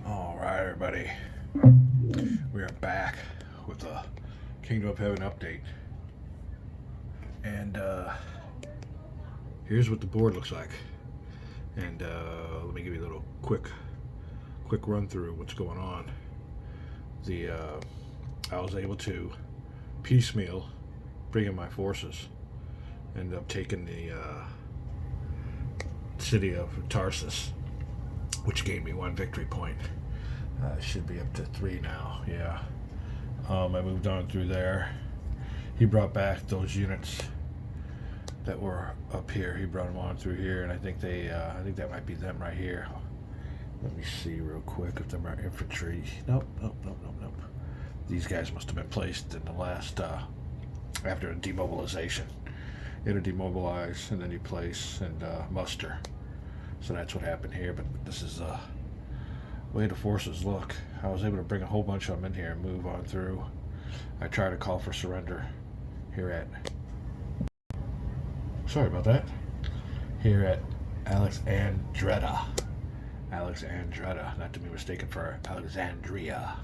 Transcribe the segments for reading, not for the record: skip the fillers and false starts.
All right, everybody. We are back with a Kingdom of Heaven update. And here's what the board looks like. And let me give you a little quick run through what's going on. I was able to piecemeal bring in my forces. Ended up taking the city of Tarsus, which gave me 1 victory point. Should be up to 3 now. Yeah. I moved on through there. He brought back those units that were up here. He brought them on through here, and I think that might be them right here. Let me see real quick if they're my infantry. Nope. These guys must have been placed in the last after a demobilization. You had to demobilize, and then you place and muster. So that's what happened here. But this is the way the forces look. I was able to bring a whole bunch of them in here and move on through. I tried to call for surrender here at. Sorry about that. Here at Alexandretta. Alexandretta, not to be mistaken for Alexandria.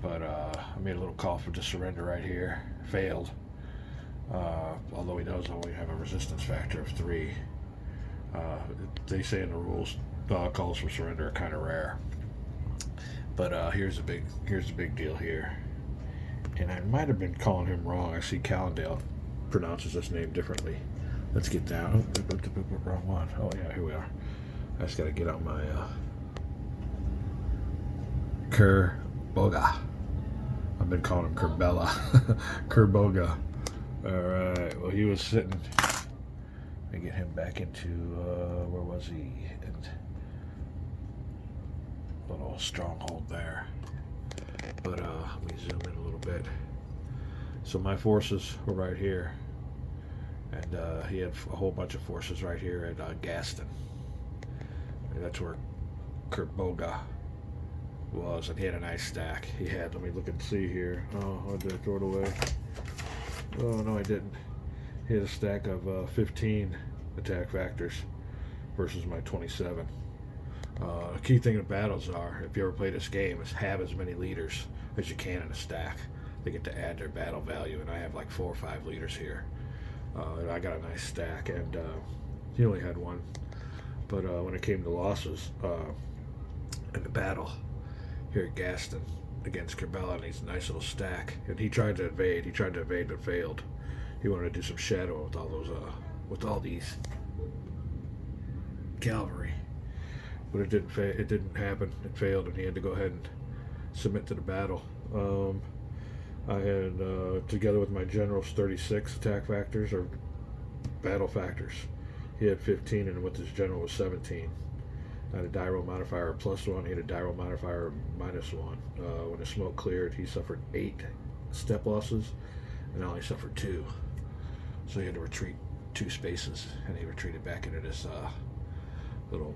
But I made a little call for the surrender right here. Failed. Although he does only have a resistance factor of 3. They say in the rules, calls for surrender are kind of rare. But here's the big deal here. And I might have been calling him wrong. I see Callendale pronounces this name differently. Let's get down. Oh, wrong one. Oh yeah, here we are. I just got to get out my Kerboga. I've been calling him Kerbella. Kerboga. All right. Well, he was sitting. Let me get him back into where was he? And little stronghold there. But let me zoom in a little bit. So my forces were right here, and he had a whole bunch of forces right here at Gaston. And that's where Kerboga was, and he had a nice stack. He had. Let me look and see here. Oh, did I throw it away? Oh no, I didn't. He had a stack of 15 attack factors versus my 27. The key thing in battles are, if you ever play this game, is have as many leaders as you can in a stack. They get to add their battle value, and I have like 4 or 5 leaders here. I got a nice stack, and he only had 1. But when it came to losses in the battle here at Gaston against Kerbella, and he's a nice little stack, and he tried to invade. He tried to invade but failed. He wanted to do some shadowing with all those, with all these cavalry, but it didn't happen. It failed, and he had to go ahead and submit to the battle. I had together with my general's 36 attack factors or battle factors. He had 15, and with his general was 17. I had a die roll modifier of +1. He had a die roll modifier of -1. When the smoke cleared, he suffered 8 step losses, and I only suffered 2. So he had to retreat 2 spaces, and he retreated back into this little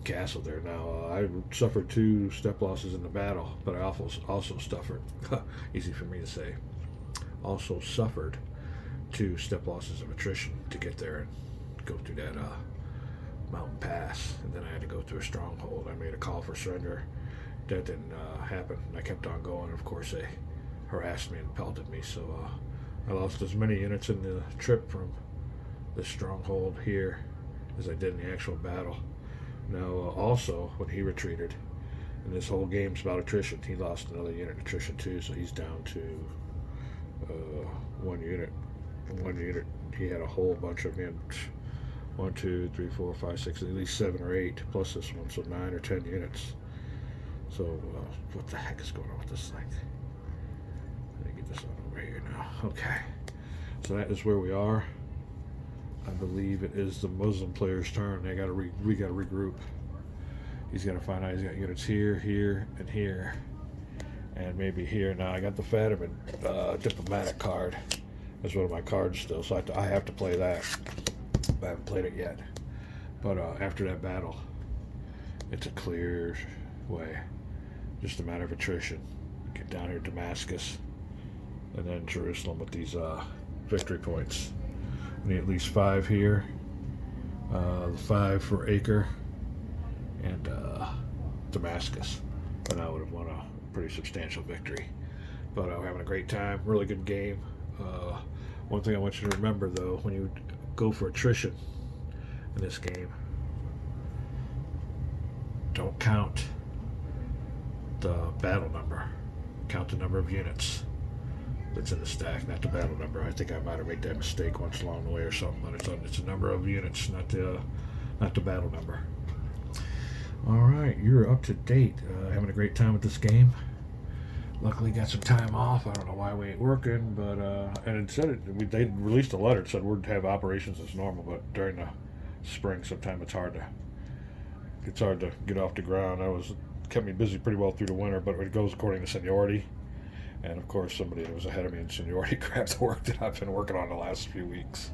castle there. Now, I suffered 2 step losses in the battle, but I also suffered, easy for me to say, also suffered 2 step losses of attrition to get there and go through that mountain pass. And then I had to go through a stronghold. I made a call for surrender. That didn't happen. I kept on going. Of course, they harassed me and pelted me, so I lost as many units in the trip from the stronghold here as I did in the actual battle. Now, also, when he retreated, and this whole game's about attrition, he lost another unit attrition too, so he's down to 1 unit. 1 unit. He had a whole bunch of him. 1, 2, 3, 4, 5, 6, at least 7 or 8, plus this one, so 9 or 10 units. So, what the heck is going on with this thing? Let me get this on over here now. Okay. So that is where we are. I believe it is the Muslim player's turn. We got to regroup. He's got to find out he's got units here, here, and here, and maybe here. Now I got the Fatima diplomatic card. That's one of my cards still, so I have to play that. I haven't played it yet. But after that battle, it's a clear way. Just a matter of attrition. Get down here to Damascus, and then Jerusalem with these victory points. We need at least 5 here. 5 for Acre, and Damascus, and I would have won a pretty substantial victory. But we're having a great time. Really good game. One thing I want you to remember, though, when you go for attrition in this game, don't count the battle number. Count the number of units that's in the stack, not the battle number. I think I might have made that mistake once along the way or something, but it's a number of units, not the battle number. All right, you're up to date. Having a great time with this game. Luckily, got some time off. I don't know why we ain't working, but and it said they released a letter that said we'd have operations as normal, but during the spring, sometimes it's hard to get off the ground. Kept me busy pretty well through the winter, but it goes according to seniority. And of course, somebody that was ahead of me in seniority grabbed the work that I've been working on the last few weeks.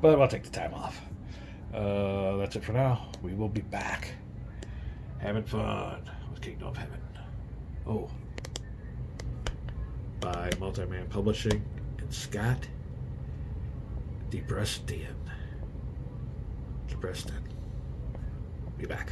But I'll take the time off. That's it for now. We will be back having fun with Kingdom of Heaven. Oh. By Multiman Publishing and Scott DePreston. Be back.